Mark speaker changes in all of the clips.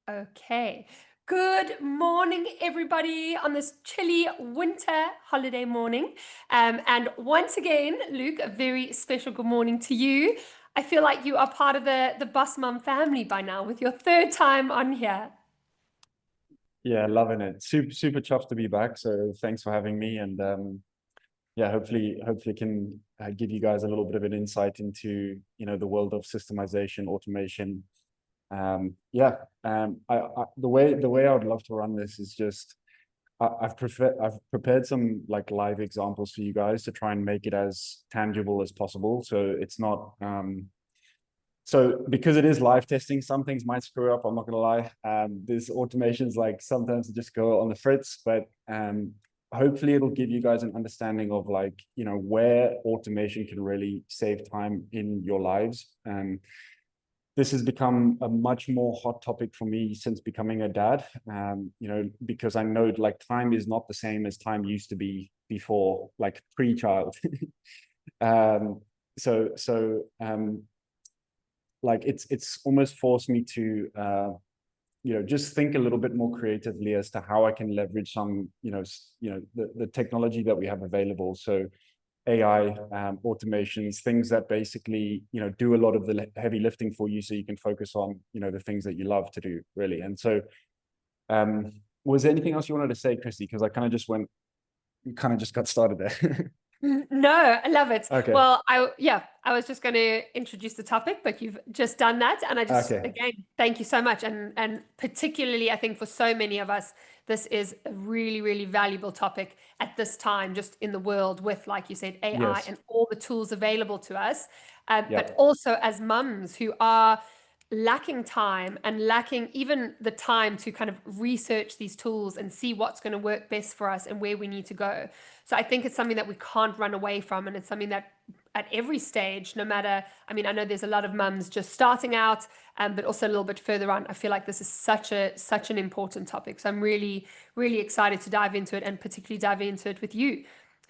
Speaker 1: Okay. Good morning, everybody, on this chilly winter holiday morning. And once again, Luke, a very special good morning to you. I feel like you are part of the Bus Mum family by now with your third time on here.
Speaker 2: Yeah, loving it. Super chuffed to be back. So thanks for having me. And yeah, hopefully can give you guys a little bit of an insight into the world of systemization, automation. Yeah, the way I would love to run this is just I've prepared some like live examples for you guys to try and make it as tangible as possible. So it's not so because it is live testing, some things might screw up. I'm not gonna lie. There's automations like sometimes just go on the fritz, but hopefully it'll give you guys an understanding of like where automation can really save time in your lives. This has become a much more hot topic for me since becoming a dad. Because I know like time is not the same as time used to be before, like pre-child. um, so like it's almost forced me to just think a little bit more creatively as to how I can leverage some the technology that we have available. So AI, automations, things that basically do a lot of the heavy lifting for you, so you can focus on the things that you love to do, really. And so was there anything else you wanted to say, Christy? Because I kind of just got started there.
Speaker 1: No, I love it.
Speaker 2: Okay.
Speaker 1: Well, I was just going to introduce the topic, but you've just done that, and I just
Speaker 2: Okay.
Speaker 1: again thank you so much, and particularly I think for so many of us, this is a really valuable topic at this time, just in the world with, like you said, AI
Speaker 2: Yes.
Speaker 1: and all the tools available to us, but
Speaker 2: Yep.
Speaker 1: also as mums who are lacking time and lacking even the time to kind of research these tools and see what's going to work best for us and where we need to go. So I think it's something that we can't run away from, and it's something that at every stage, no matter, I mean, I know there's a lot of mums just starting out, but also a little bit further on. I feel like this is such an important topic. So I'm really excited to dive into it, and particularly dive into it with you,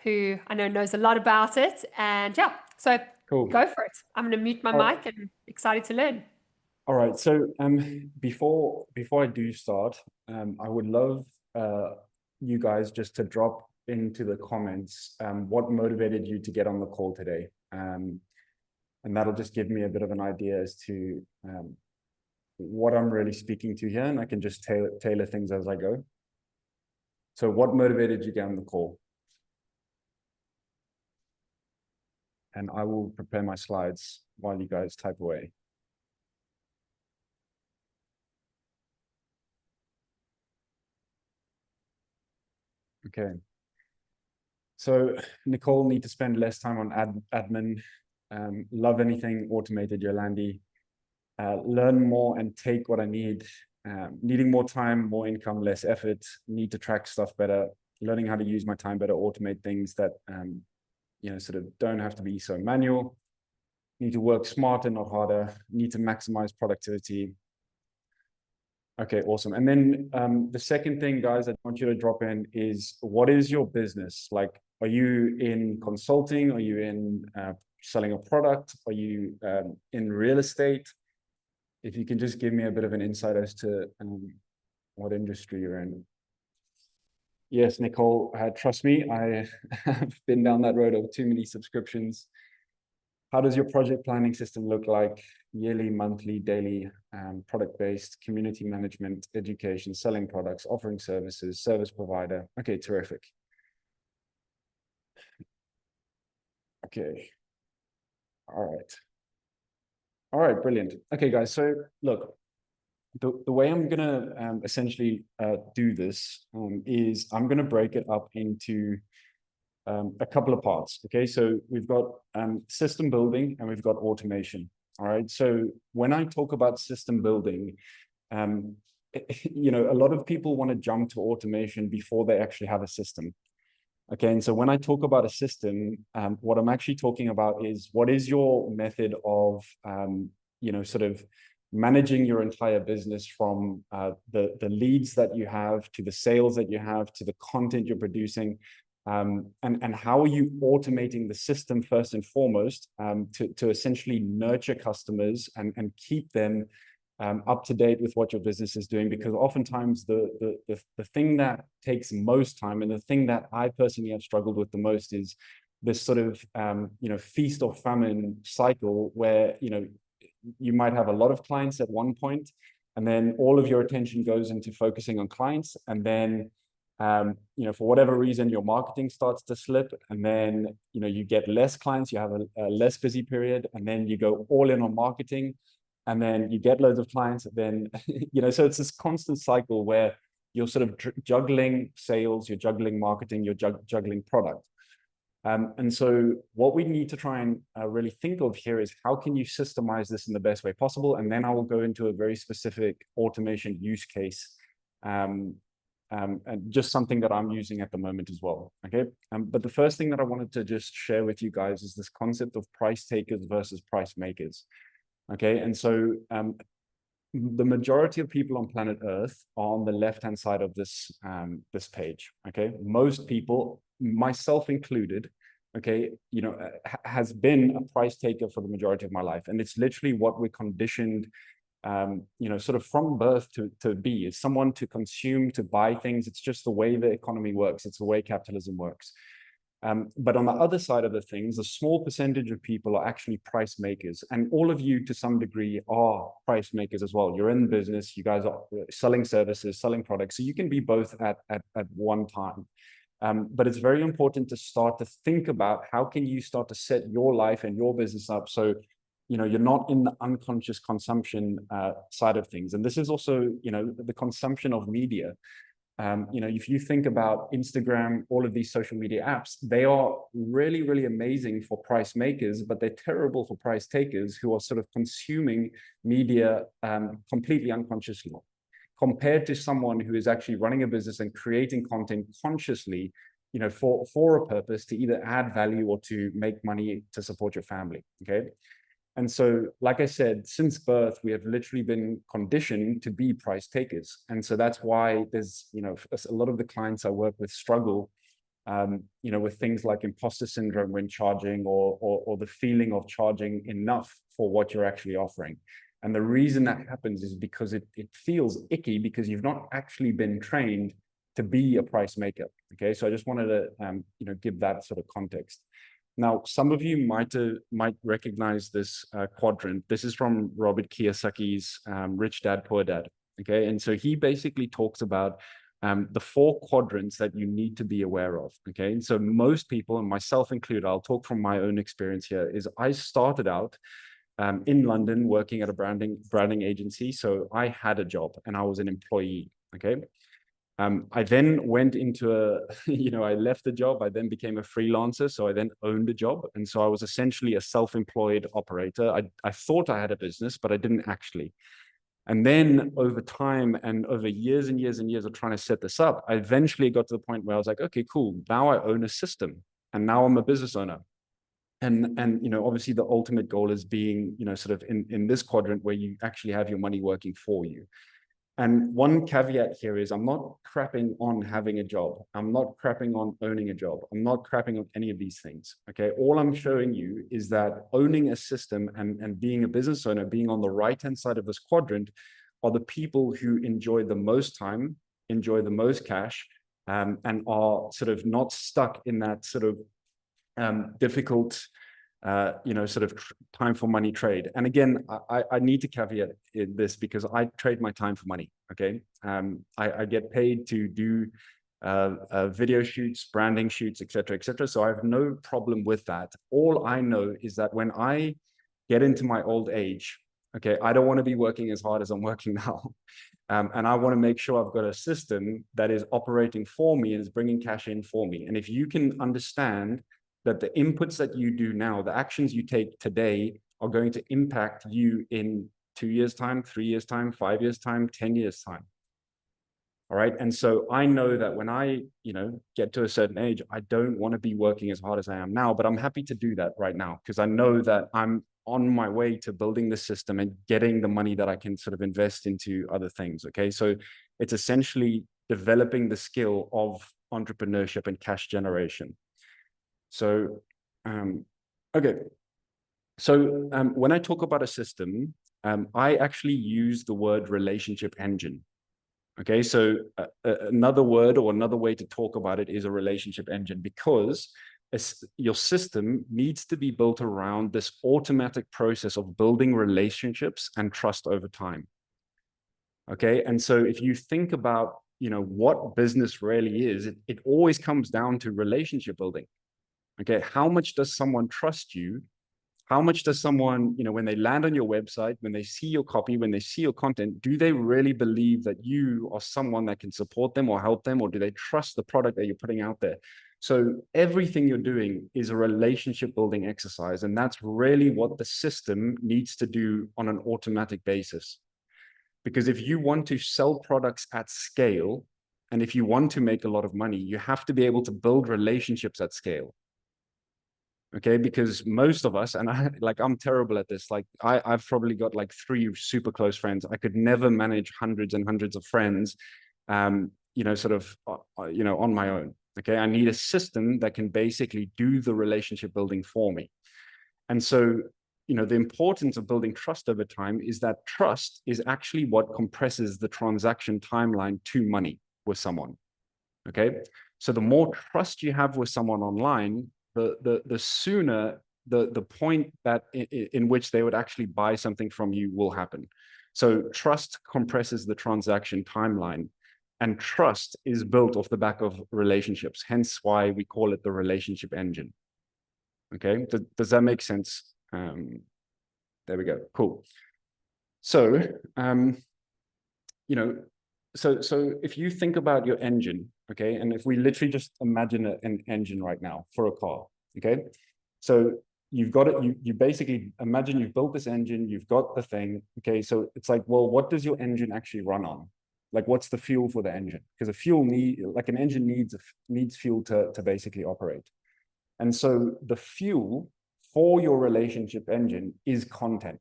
Speaker 1: who I know knows a lot about it. And yeah, so
Speaker 2: Cool.
Speaker 1: go for it. I'm going to mute my
Speaker 2: All,
Speaker 1: mic and excited to learn.
Speaker 2: all right. So before I do start, I would love you guys just to drop into the comments what motivated you to get on the call today. And that'll just give me a bit of an idea as to what I'm really speaking to here, and I can just tailor things as I go. So what motivated you to get on the call? And I will prepare my slides while you guys type away. Okay. So Nicole, need to spend less time on admin. Love anything automated, Yolandi. Learn more and take what I need. Needing more time, more income, less effort. Need to track stuff better. Learning how to use my time better, automate things that sort of don't have to be so manual. Need to work smarter, not harder. Need to maximize productivity. Okay, awesome. And then the second thing, guys, I want you to drop in is, what is your business? Like, are you in consulting? Are you in selling a product? Are you in real estate? If you can just give me a bit of an insight as to what industry you're in. Yes, Nicole, trust me, I have been down that road of too many subscriptions. How does your project planning system look like? Yearly, monthly, daily, product-based, community management, education, selling products, offering services, service provider. Okay, terrific. Okay. All right. All right, brilliant. Okay, guys, so look, the way I'm gonna essentially do this is I'm gonna break it up into a couple of parts. Okay, so we've got system building and we've got automation. All right, so when I talk about system building, a lot of people want to jump to automation before they actually have a system. Okay, and so when I talk about a system, what I'm actually talking about is, what is your method of sort of managing your entire business, from the leads that you have, to the sales that you have, to the content you're producing, and how are you automating the system first and foremost, to essentially nurture customers and keep them up to date with what your business is doing, because oftentimes the thing that takes most time, and the thing that I personally have struggled with the most, is this sort of feast or famine cycle, where you might have a lot of clients at one point, and then all of your attention goes into focusing on clients, and then for whatever reason your marketing starts to slip, and then you get less clients, you have a less busy period, and then you go all in on marketing, and then you get loads of clients, and then so it's this constant cycle where you're sort of juggling sales, you're juggling marketing, you're juggling product. And so what we need to try and really think of here is, how can you systemize this in the best way possible? And then I will go into a very specific automation use case, and just something that I'm using at the moment as well. Okay. But the first thing that I wanted to just share with you guys is this concept of price takers versus price makers. Okay. And so the majority of people on planet Earth are on the left-hand side of this page. Okay. Most people, myself included, okay, has been a price taker for the majority of my life. And it's literally what we're conditioned, sort of from birth to be, is someone to consume, to buy things. It's just the way the economy works. It's the way capitalism works. But on the other side of the things, a small percentage of people are actually price makers. And all of you, to some degree, are price makers as well. You're in business, you guys are selling services, selling products. So you can be both at one time. But it's very important to start to think about, how can you start to set your life and your business up so you're not in the unconscious consumption side of things. And this is also the consumption of media. If you think about Instagram, all of these social media apps, they are really, really amazing for price makers, but they're terrible for price takers, who are sort of consuming media completely unconsciously, compared to someone who is actually running a business and creating content consciously, for a purpose, to either add value or to make money to support your family. Okay. And so, like I said, since birth, we have literally been conditioned to be price takers. And so that's why there's, a lot of the clients I work with struggle, with things like imposter syndrome when charging, or the feeling of charging enough for what you're actually offering. And the reason that happens is because it feels icky, because you've not actually been trained to be a price maker. Okay. So I just wanted to, give that sort of context. Now, some of you might recognize this quadrant. This is from Robert Kiyosaki's Rich Dad, Poor Dad. Okay. And so he basically talks about the 4 quadrants that you need to be aware of. Okay. And so most people, and myself included, I'll talk from my own experience here, is I started out in London working at a branding agency. So I had a job and I was an employee. Okay. I then went into I left the job. I then became a freelancer. So I then owned a job. And so I was essentially a self-employed operator. I thought I had a business, but I didn't actually. And then over time and over years and years and years of trying to set this up, I eventually got to the point where I was like, okay, cool. Now I own a system, and now I'm a business owner. And obviously the ultimate goal is being, sort of in this quadrant where you actually have your money working for you. And one caveat here is, I'm not crapping on having a job. I'm not crapping on owning a job. I'm not crapping on any of these things. Okay. All I'm showing you is that owning a system and being a business owner, being on the right-hand side of this quadrant, are the people who enjoy the most time, enjoy the most cash, and are sort of not stuck in that sort of difficult, sort of time for money trade. And again, I need to caveat this, because I trade my time for money. Okay. I get paid to do video shoots, branding shoots, et cetera, et cetera. So I have no problem with that. All I know is that when I get into my old age, okay, I don't want to be working as hard as I'm working now. And I want to make sure I've got a system that is operating for me and is bringing cash in for me. And if you can understand that the inputs that you do now, the actions you take today, are going to impact you in 2 years' time, 3 years' time, 5 years' time, 10 years' time. All right. And so I know that when I, get to a certain age, I don't want to be working as hard as I am now, but I'm happy to do that right now, because I know that I'm on my way to building the system and getting the money that I can sort of invest into other things. Okay. So it's essentially developing the skill of entrepreneurship and cash generation. So, okay. So when I talk about a system, I actually use the word relationship engine. Okay, so another word or another way to talk about it is a relationship engine, because your system needs to be built around this automatic process of building relationships and trust over time. Okay, and so if you think about, what business really is, it always comes down to relationship building. Okay, how much does someone trust you? How much does someone, when they land on your website, when they see your copy, when they see your content, do they really believe that you are someone that can support them or help them, or do they trust the product that you're putting out there? So everything you're doing is a relationship building exercise, and that's really what the system needs to do on an automatic basis. Because if you want to sell products at scale, and if you want to make a lot of money, you have to be able to build relationships at scale. Okay, because most of us, and I'm terrible at this. Like I've probably got like 3 super close friends. I could never manage hundreds and hundreds of friends, sort of, on my own. Okay, I need a system that can basically do the relationship building for me. And so, the importance of building trust over time is that trust is actually what compresses the transaction timeline to money with someone. Okay, so the more trust you have with someone online, the sooner the point that in which they would actually buy something from you will happen. So trust compresses the transaction timeline, and trust is built off the back of relationships. Hence why we call it the relationship engine. Okay, does that make sense? There we go. Cool. So, so if you think about your engine, okay, and if we literally just imagine an engine right now for a car, okay, so you've got it, you basically imagine you've built this engine, you've got the thing, okay, so it's like, well, what does your engine actually run on? Like, what's the fuel for the engine? Because an engine needs fuel to basically operate. And so the fuel for your relationship engine is content.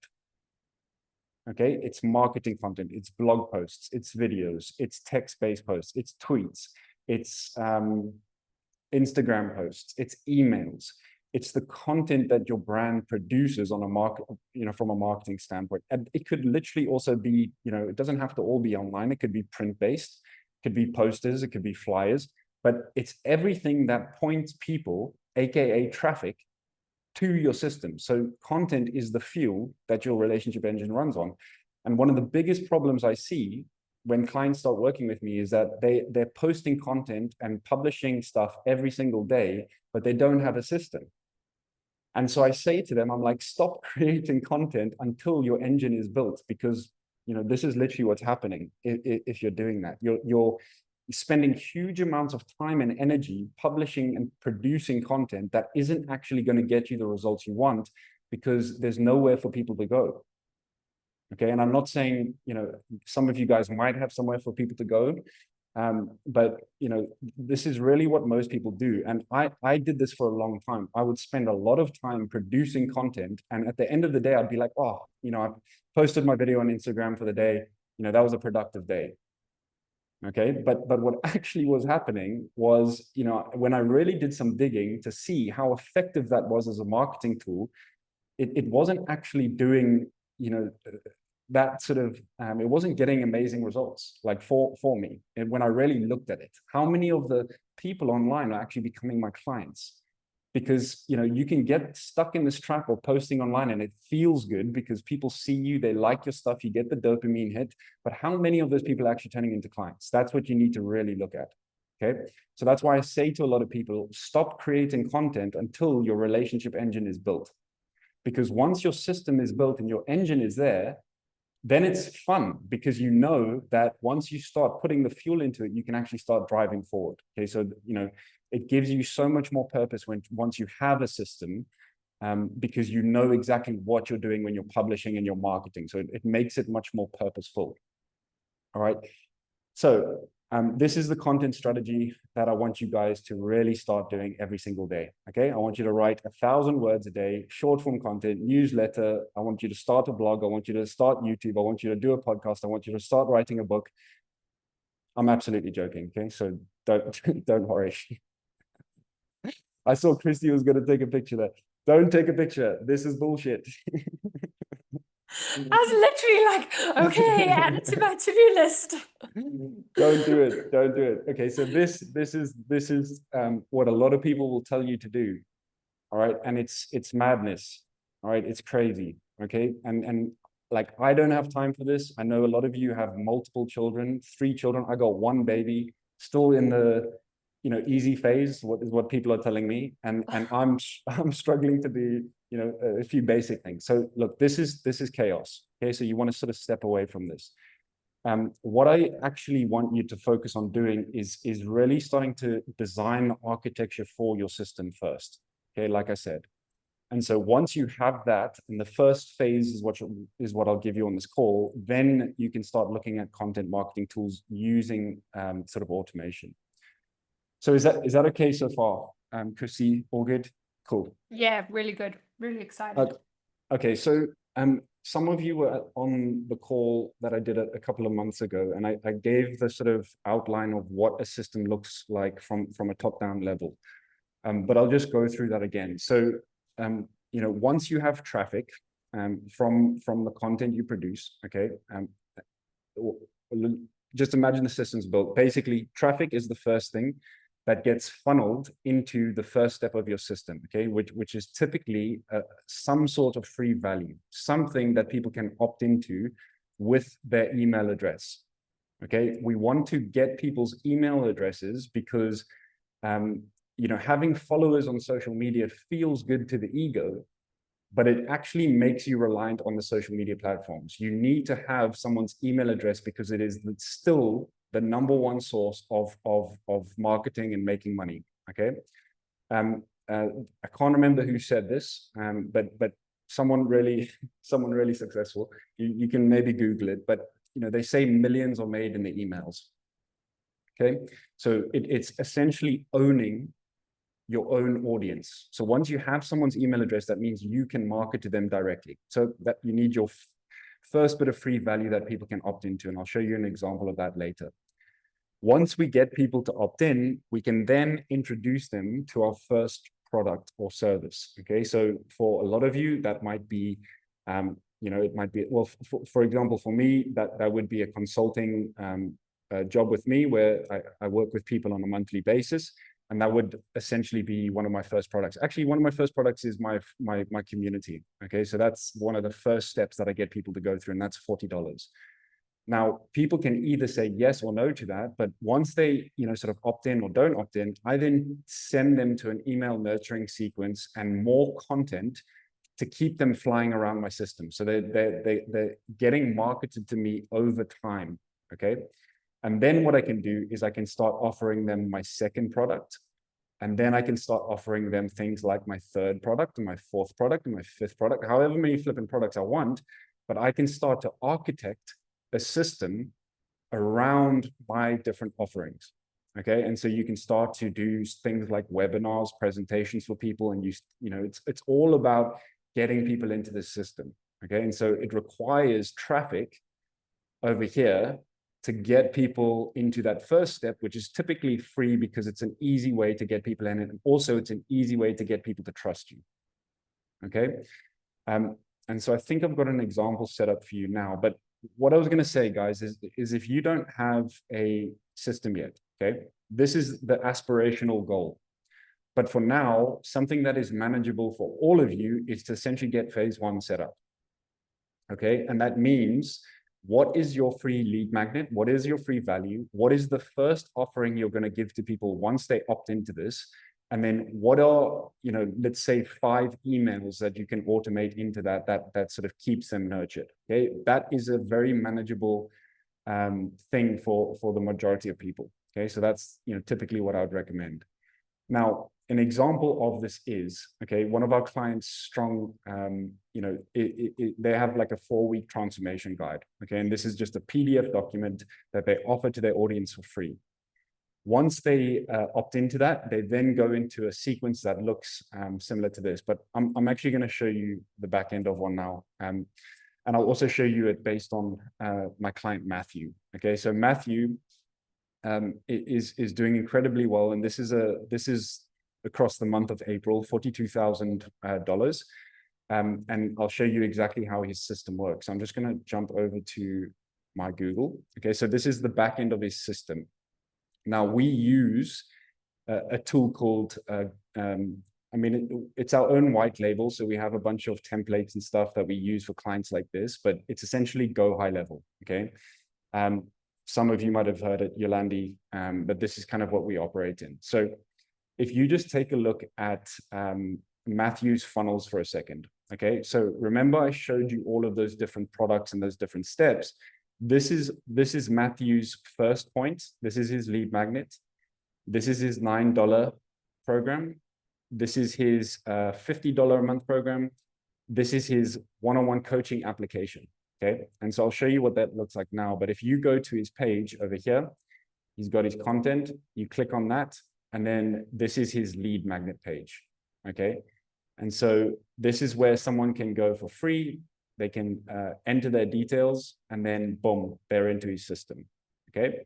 Speaker 2: Okay, it's marketing content, it's blog posts, it's videos, it's text-based posts, it's tweets, it's Instagram posts, it's emails, it's the content that your brand produces on a market, from a marketing standpoint. And it could literally also be, it doesn't have to all be online. It could be print-based, it could be posters, it could be flyers, but it's everything that points people, aka traffic, to your system. So content is the fuel that your relationship engine runs on. And one of the biggest problems I see when clients start working with me is that they're posting content and publishing stuff every single day, but they don't have a system. And so I say to them, I'm like, stop creating content until your engine is built, because this is literally what's happening if you're doing that. You're spending huge amounts of time and energy publishing and producing content that isn't actually going to get you the results you want, because there's nowhere for people to go. Okay, and I'm not saying, some of you guys might have somewhere for people to go, but this is really what most people do. And I did this for a long time. I would spend a lot of time producing content, and at the end of the day, I'd be like, oh, I posted my video on Instagram for the day. That was a productive day. Okay, but what actually was happening was, when I really did some digging to see how effective that was as a marketing tool, it wasn't actually doing, that sort of, it wasn't getting amazing results like for me. And when I really looked at it, how many of the people online are actually becoming my clients? Because you can get stuck in this trap of posting online and it feels good because people see you, they like your stuff, you get the dopamine hit. But how many of those people are actually turning into clients? That's what you need to really look at. Okay, so that's why I say to a lot of people, stop creating content until your relationship engine is built. Because once your system is built and your engine is there, then it's fun, because that once you start putting the fuel into it, you can actually start driving forward. Okay, so it gives you so much more purpose once you have a system, because you know exactly what you're doing when you're publishing and you're marketing. So it makes it much more purposeful. All right. So this is the content strategy that I want you guys to really start doing every single day. Okay, I want you to write 1,000 words a day, short form content, newsletter. I want you to start a blog. I want you to start YouTube. I want you to do a podcast. I want you to start writing a book. I'm absolutely joking. Okay, so don't worry. I saw Christy was going to take a picture there. Don't take a picture. This is bullshit.
Speaker 1: I was literally like, okay, add it to my to-do list.
Speaker 2: Don't do it. Don't do it. Okay, so this is what a lot of people will tell you to do. All right, and it's madness. All right, it's crazy. Okay, and like I don't have time for this. I know a lot of you have multiple children, 3 children. I got one baby, still in the easy phase. What is what people are telling me, and I'm struggling to do a few basic things. So look, this is chaos. Okay, so you want to sort of step away from this. What I actually want you to focus on doing is really starting to design architecture for your system first. Okay, like I said. And so once you have that, and the first phase is what I'll give you on this call, then you can start looking at content marketing tools using sort of automation. So is that okay so far? Chrissy, all good? Cool.
Speaker 1: Yeah, really good. Really excited.
Speaker 2: Okay, so some of you were on the call that I did a couple of months ago, and I gave the sort of outline of what a system looks like from a top-down level. But I'll just go through that again. So, once you have traffic from the content you produce, okay, just imagine the system's built. Basically, traffic is the first thing that gets funneled into the first step of your system, okay, which is typically some sort of free value, something that people can opt into with their email address. Okay, we want to get people's email addresses because having followers on social media feels good to the ego, but it actually makes you reliant on the social media platforms. You need to have someone's email address because it is still the #1 source of marketing and making money. Okay. I can't remember who said this, but someone really successful. You can maybe Google it, but they say millions are made in the emails. Okay, so it's essentially owning your own audience. So once you have someone's email address, that means you can market to them directly. So that you need your first bit of free value that people can opt into, and I'll show you an example of that later. Once we get people to opt in, we can then introduce them to our first product or service. Okay, so for a lot of you, that might be, it might be, well, for example, for me, that would be a consulting job with me where I work with people on a monthly basis. And that would essentially be one of my first products. Actually, one of my first products is my community. Okay, so that's one of the first steps that I get people to go through, and that's $40. Now, people can either say yes or no to that, but once they, sort of opt in or don't opt in, I then send them to an email nurturing sequence and more content to keep them flying around my system. So they're getting marketed to me over time. Okay. And then what I can do is I can start offering them my second product. And then I can start offering them things like my third product and my fourth product and my fifth product, however many flipping products I want. But I can start to architect a system around my different offerings. Okay. And so you can start to do things like webinars, presentations for people. And it's all about getting people into the system. Okay. And so it requires traffic over here to get people into that first step, which is typically free because it's an easy way to get people in. And also it's an easy way to get people to trust you. Okay. And so I think I've got an example set up for you now, but what I was going to say, guys, is if you don't have a system yet, okay, this is the aspirational goal. But for now, something that is manageable for all of you is to essentially get phase 1 set up. Okay. And that means, what is your free lead magnet? What is your free value? What is the first offering you're going to give to people once they opt into this? And then what are, let's say 5 emails that you can automate into that sort of keeps them nurtured. Okay. That is a very manageable thing for the majority of people. Okay. So that's, typically what I would recommend. Now, an example of this is, okay, one of our clients, Strong, they have like a 4-week transformation guide. Okay. And this is just a PDF document that they offer to their audience for free. Once they opt into that, they then go into a sequence that looks similar to this, but I'm actually going to show you the back end of one now. And I'll also show you it based on my client, Matthew. Okay, so Matthew is doing incredibly well. And this is across the month of April, $42,000. And I'll show you exactly how his system works. I'm just going to jump over to my Google. Okay, so this is the back end of his system. Now we use a tool called, I mean, it's our own white label. So we have a bunch of templates and stuff that we use for clients like this, but it's essentially Go High Level. Okay. Some of you might have heard it, Yolandi, but this is kind of what we operate in. So if you just take a look at Matthew's funnels for a second. Okay, so remember I showed you all of those different products and those different steps. This is Matthew's first point. This is his lead magnet. This is his $9 program. This is his $50 a month program. This is his one-on-one coaching application. Okay, and so I'll show you what that looks like now. But if you go to his page over here, he's got his content. You click on that, and then this is his lead magnet page. Okay, and so this is where someone can go for free. They can enter their details, and then boom, they're into his system. Okay.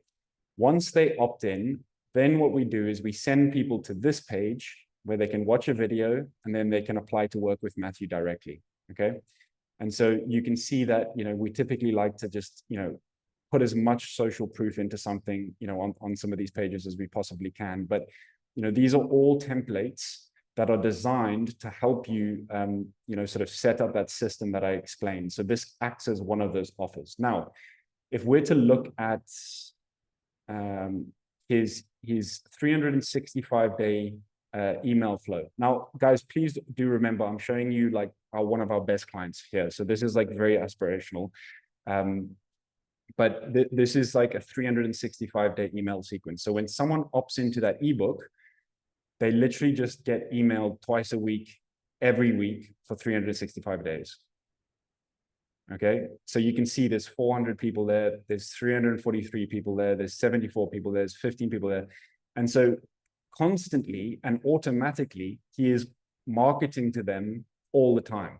Speaker 2: Once they opt in, then what we do is we send people to this page where they can watch a video, and then they can apply to work with Matthew directly. Okay. And so you can see that, we typically like to just, put as much social proof into something, on some of these pages as we possibly can. But, these are all templates that are designed to help you, sort of set up that system that I explained. So this acts as one of those offers. Now, if we're to look at his 365-day email flow. Now, guys, please do remember, I'm showing you like one of our best clients here. So this is like very aspirational. But this is like a 365-day email sequence. So when someone opts into that ebook, they literally just get emailed twice a week, every week for 365 days. Okay, so you can see there's 400 people there, there's 343 people there, there's 74 people there, there's 15 people there. And so constantly and automatically, he is marketing to them all the time.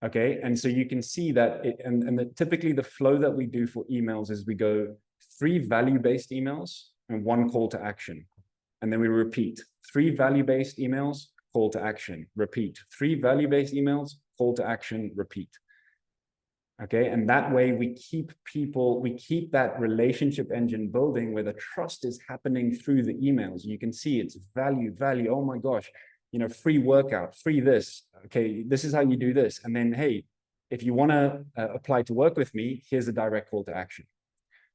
Speaker 2: Okay, and so you can see that, typically the flow that we do for emails is we go 3 value-based emails and 1 call to action. And then we repeat 3 value-based emails, call to action, repeat. 3 value-based emails, call to action, repeat. Okay, and that way we keep that relationship engine building where the trust is happening through the emails. You can see it's value. Oh my gosh, free workout, free this. Okay, this is how you do this. And then, hey, if you want to apply to work with me, here's a direct call to action.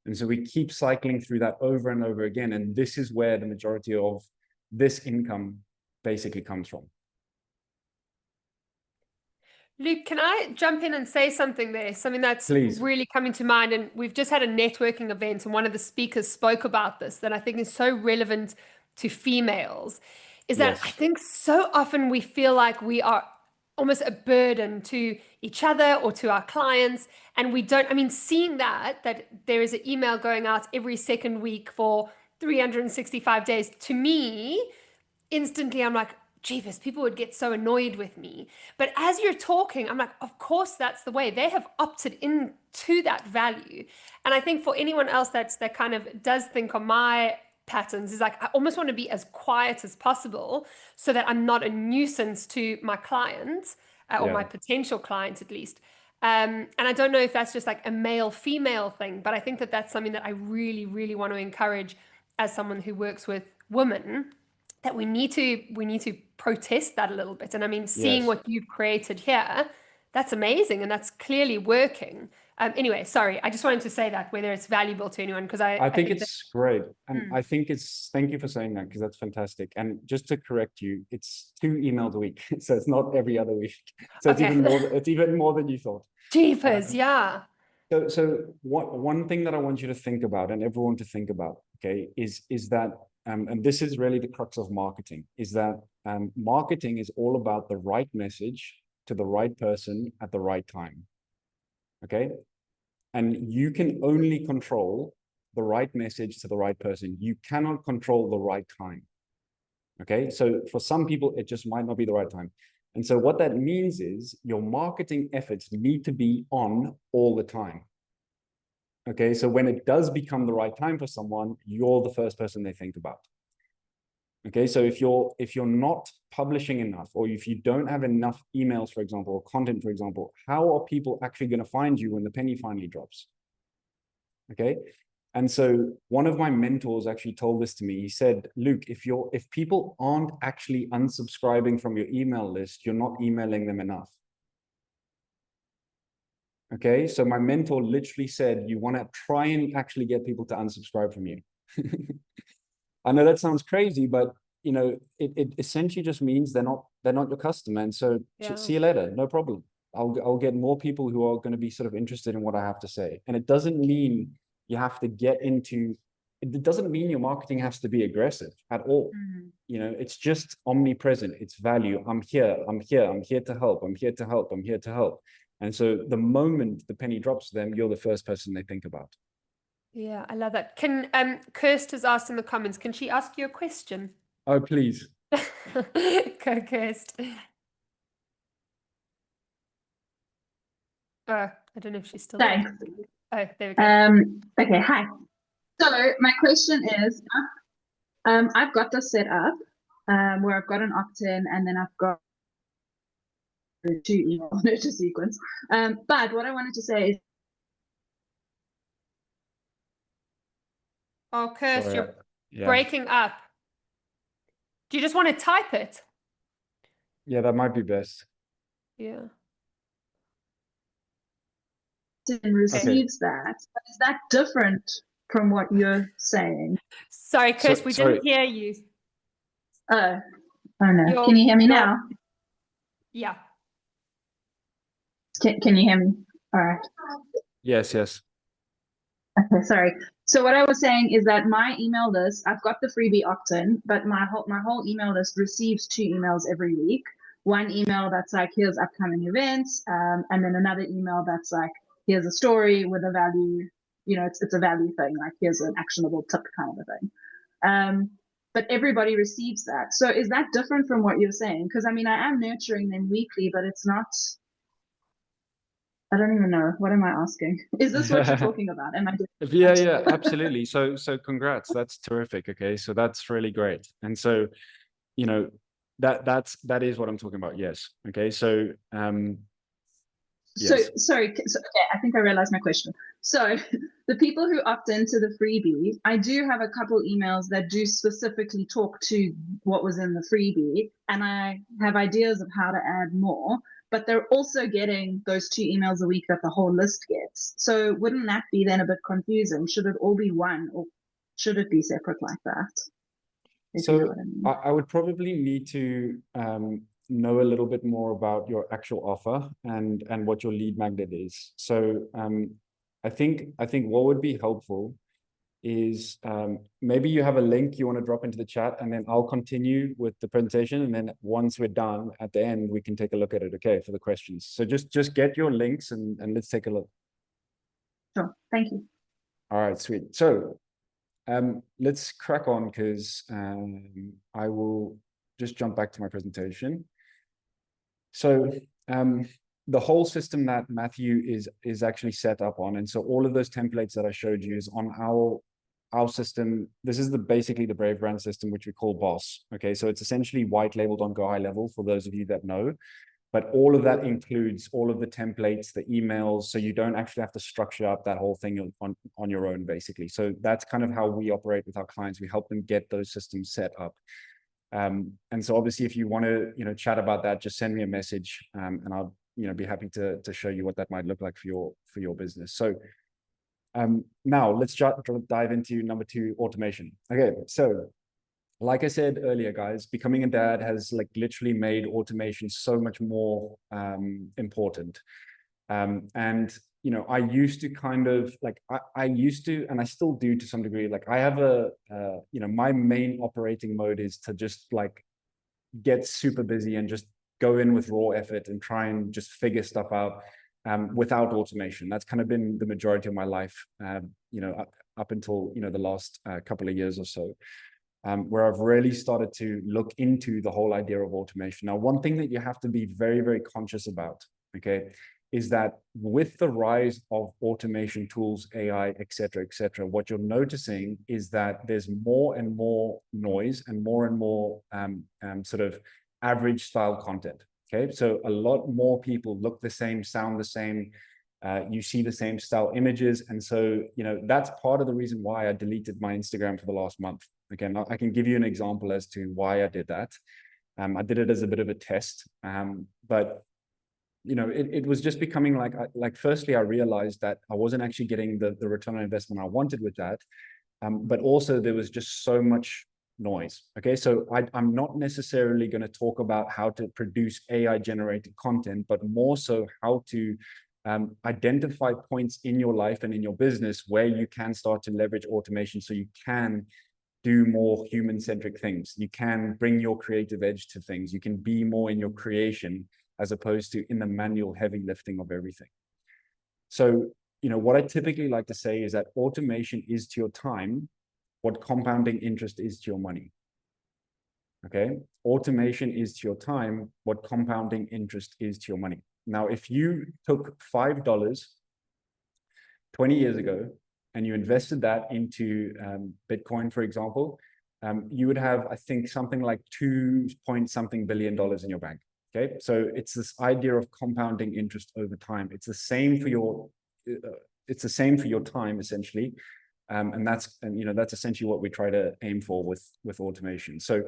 Speaker 2: And so we keep cycling through that over and over again. And this is where the majority of this income basically comes from.
Speaker 1: Luke, can I jump in and say something there? Something that's
Speaker 2: Please.
Speaker 1: really coming to mind. And we've just had a networking event, and one of the speakers spoke about this that I think is so relevant to females, is that I
Speaker 2: Yes.
Speaker 1: think so often we feel like we are almost a burden to each other or to our clients. And we don't, I mean, seeing that there is an email going out every second week for 365 days, to me, instantly I'm like, Jeeves, people would get so annoyed with me. But as you're talking, I'm like, of course, that's the way. They have opted into that value. And I think for anyone else that kind of does think on my patterns, is like, I almost want to be as quiet as possible so that I'm not a nuisance to my client or my potential client at least. And I don't know if that's just like a male-female thing, but I think that's something that I really, really want to encourage as someone who works with women, that we need to protest that a little bit. And I mean, seeing
Speaker 2: Yes.
Speaker 1: what you've created here, that's amazing, and that's clearly working. Anyway, sorry, I just wanted to say that, whether it's valuable to anyone, because
Speaker 2: I think
Speaker 1: think that.
Speaker 2: it's great. And I think thank you for saying that, because that's fantastic. And just to correct you, it's 2 emails a week. So it's not every other week. So it's even more than you thought.
Speaker 1: Jeepers, yeah.
Speaker 2: So one thing that I want you to think about, and everyone to think about, okay, is that, and this is really the crux of marketing, is that marketing is all about the right message to the right person at the right time. Okay. And you can only control the right message to the right person. You cannot control the right time. Okay. So for some people, it just might not be the right time. And so what that means is your marketing efforts need to be on all the time. Okay. So when it does become the right time for someone, you're the first person they think about. Okay, so if you're not publishing enough, or if you don't have enough emails, for example, or content, for example, how are people actually going to find you when the penny finally drops? Okay. And so one of my mentors actually told this to me. He said, Luke, if people aren't actually unsubscribing from your email list, you're not emailing them enough. Okay, so my mentor literally said, you want to try and actually get people to unsubscribe from you. I know that sounds crazy, but you know, it essentially just means they're not your customer. And so see you later, no problem. I'll get more people who are going to be sort of interested in what I have to say. And it doesn't mean you have to get into, it doesn't mean your marketing has to be aggressive at all. You know, it's just omnipresent. It's value. I'm here to help. I'm here to help. I'm here to help. And so the moment the penny drops to them, you're the first person they think about.
Speaker 1: Yeah, I love that. Can Kirst has asked in the comments, can she ask you a question?
Speaker 2: Oh, please.
Speaker 1: Go, Kirst. Oh, I don't know if she's still there.
Speaker 3: Thanks.
Speaker 1: Oh, there we go.
Speaker 3: Okay, hi. So my question is, I've got this set up where I've got an opt-in and then I've got 2 email notice sequence. But what I wanted to say is,
Speaker 1: Oh, Kirst,
Speaker 2: Sorry,
Speaker 1: you're breaking up. Do you just want to type it?
Speaker 2: Yeah, that might be best.
Speaker 1: Yeah.
Speaker 3: receives that. But is that different from what you're saying?
Speaker 1: Sorry, Kirst, we didn't hear you.
Speaker 3: Oh no. Can you hear me now?
Speaker 1: Yeah.
Speaker 3: Can you hear me? All right.
Speaker 2: Yes.
Speaker 3: Okay, sorry. So what I was saying is that my email list, I've got the freebie opt-in, but my whole email list receives 2 emails every week. One email that's like, here's upcoming events, and then another email that's like, here's a story with a value, you know, it's a value thing, like here's an actionable tip kind of a thing. But everybody receives that. So is that different from what you're saying? Because I mean, I am nurturing them weekly, but it's not, I don't even know. What am I asking? Is this what you're talking about? Am I
Speaker 2: Yeah, absolutely. So congrats. That's terrific. Okay. So that's really great. And so, you know, that is what I'm talking about. Yes. Okay. So yes.
Speaker 3: Sorry. So, okay, I think I realized my question. So the people who opt into the freebie, I do have a couple emails that do specifically talk to what was in the freebie, and I have ideas of how to add more, but they're also getting those 2 emails a week that the whole list gets. So wouldn't that be then a bit confusing? Should it all be one, or should it be separate like that?
Speaker 2: So you know what I mean. I would probably need to know a little bit more about your actual offer and what your lead magnet is. So I think what would be helpful is maybe you have a link you want to drop into the chat, and then I'll continue with the presentation, and then once we're done at the end, we can take a look at it, okay, for the questions. So just get your links and let's take a look.
Speaker 3: Sure, thank you.
Speaker 2: All right, sweet. So let's crack on, because I will just jump back to my presentation. So the whole system that Matthew is actually set up on, and so all of those templates that I showed you is on our system. This is basically the Brave Brand system, which we call Boss. Okay, so it's essentially white labeled on Go High Level for those of you that know. But all of that includes all of the templates, the emails, so you don't actually have to structure up that whole thing on your own, basically. So that's kind of how we operate with our clients. We help them get those systems set up. And so obviously, if you want to, chat about that, just send me a message, and I'll, be happy to show you what that might look like for your business. So now let's dive into number 2, automation. Okay, so like I said earlier, guys, becoming a dad has literally made automation so much more important. And I used to kind of I used to, and I still do to some degree, I have my main operating mode is to just get super busy and just go in with raw effort and try and just figure stuff out without automation. That's kind of been the majority of my life, up until the last couple of years or so. Where I've really started to look into the whole idea of automation. Now, one thing that you have to be very, very conscious about, okay, is that with the rise of automation tools, AI, et cetera, what you're noticing is that there's more and more noise and more sort of average style content. Okay, so a lot more people look the same, sound the same, you see the same style images. And so, you know, that's part of the reason why I deleted my Instagram for the last month. Again, I can give you an example as to why I did that. I did it as a bit of a test, but you know, it was just becoming like firstly, I realized that I wasn't actually getting the return on investment I wanted with that. But also there was just so much noise. Okay, so I'm not necessarily going to talk about how to produce AI generated content, but more so how to identify points in your life and in your business where you can start to leverage automation so you can do more human-centric things. You can bring your creative edge to things. You can be more in your creation as opposed to in the manual heavy lifting of everything. So, you know, what I typically like to say is that automation is to your time what compounding interest is to your money. Okay, automation is to your time what compounding interest is to your money. Now, if you took $5 20 years ago and you invested that into Bitcoin, for example, you would have, I think, something like 2-point-something billion dollars in your bank. Okay, so it's this idea of compounding interest over time. It's the same for your, time essentially, and that's essentially what we try to aim for with automation. So,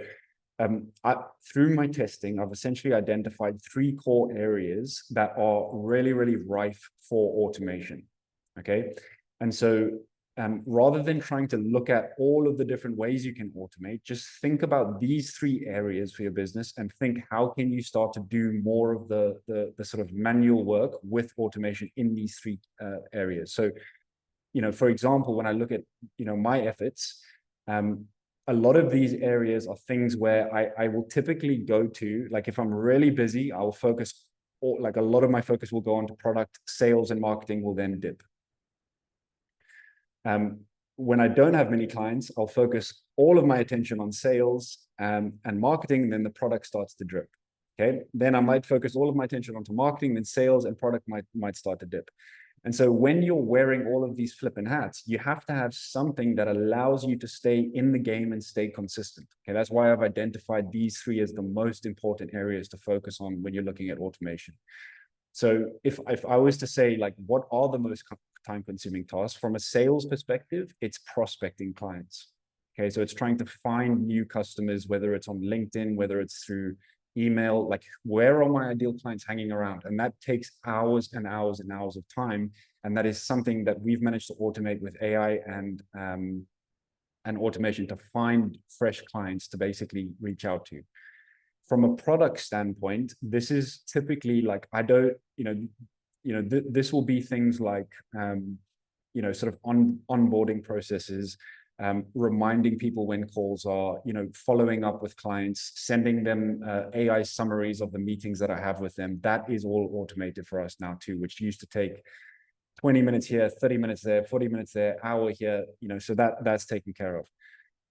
Speaker 2: through my testing, I've essentially identified 3 core areas that are really, really rife for automation. Okay, and so rather than trying to look at all of the different ways you can automate, just think about these 3 areas for your business and think, how can you start to do more of the sort of manual work with automation in these 3 areas. So, you know, for example, when I look at, you know, my efforts, a lot of these areas are things where I will typically go to, like if I'm really busy, I will focus, or like a lot of my focus will go on to product sales, and marketing will then dip. When I don't have many clients, I'll focus all of my attention on sales and marketing, and then the product starts to drip. Okay, then I might focus all of my attention onto marketing, then sales and product might start to dip. And so when you're wearing all of these flipping hats, you have to have something that allows you to stay in the game and stay consistent. Okay, that's why I've identified these 3 as the most important areas to focus on when you're looking at automation. So if I was to say, like, what are the most time-consuming tasks from a sales perspective, it's prospecting clients. Okay, so it's trying to find new customers, whether it's on LinkedIn, whether it's through email, like where are my ideal clients hanging around? And that takes hours and hours and hours of time. And that is something that we've managed to automate with AI and automation to find fresh clients to basically reach out to. From a product standpoint, this is typically like, this will be things like, sort of onboarding processes, reminding people when calls are, following up with clients, sending them AI summaries of the meetings that I have with them. That is all automated for us now too, which used to take 20 minutes here, 30 minutes there, 40 minutes there, hour here, so that's taken care of.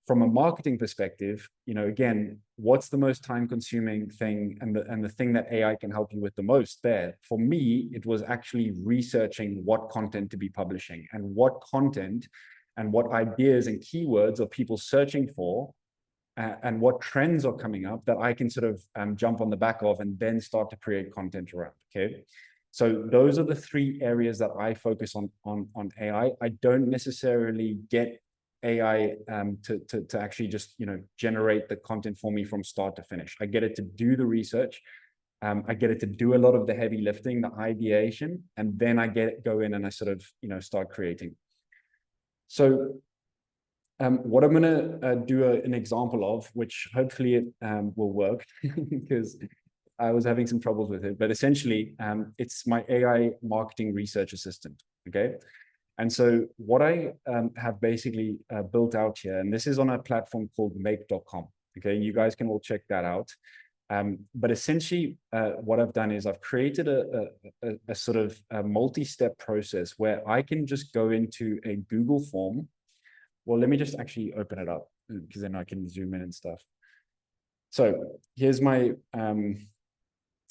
Speaker 2: From a marketing perspective, again, what's the most time-consuming thing and the thing that AI can help you with the most there? For me, it was actually researching what content to be publishing and what content and what ideas and keywords are people searching for, and what trends are coming up that I can sort of jump on the back of and then start to create content around. Okay, so those are the 3 areas that I focus on AI. I don't necessarily get AI to actually just generate the content for me from start to finish. I get it to do the research, I get it to do a lot of the heavy lifting, the ideation, and then I go in and I sort of start creating. So what I'm going to do an example of, which hopefully it will work because I was having some troubles with it, but essentially it's my AI marketing research assistant. Okay. And so what I have basically built out here, and this is on a platform called make.com. Okay, you guys can all check that out. But essentially what I've done is I've created a sort of a multi-step process where I can just go into a Google form. Well, let me just actually open it up because then I can zoom in and stuff. So here's my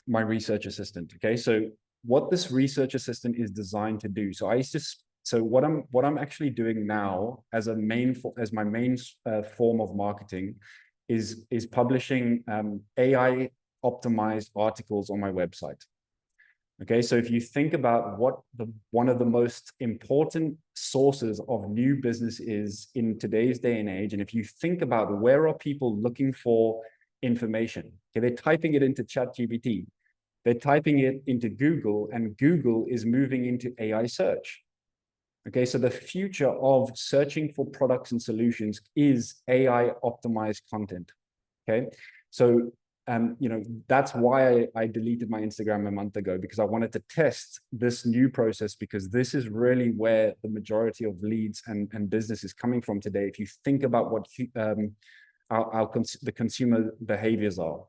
Speaker 2: my research assistant. Okay, so what this research assistant is designed to do. So I used to, so what I'm actually doing now as my main form of marketing is publishing AI optimized articles on my website. Okay, so if you think about what one of the most important sources of new business is in today's day and age, and if you think about where are people looking for information, okay, they're typing it into ChatGPT, they're typing it into Google, and Google is moving into AI search. Okay, so the future of searching for products and solutions is AI optimized content. Okay, so you know, that's why I deleted my Instagram a month ago, because I wanted to test this new process, because this is really where the majority of leads and business is coming from today. If you think about what the consumer behaviors are,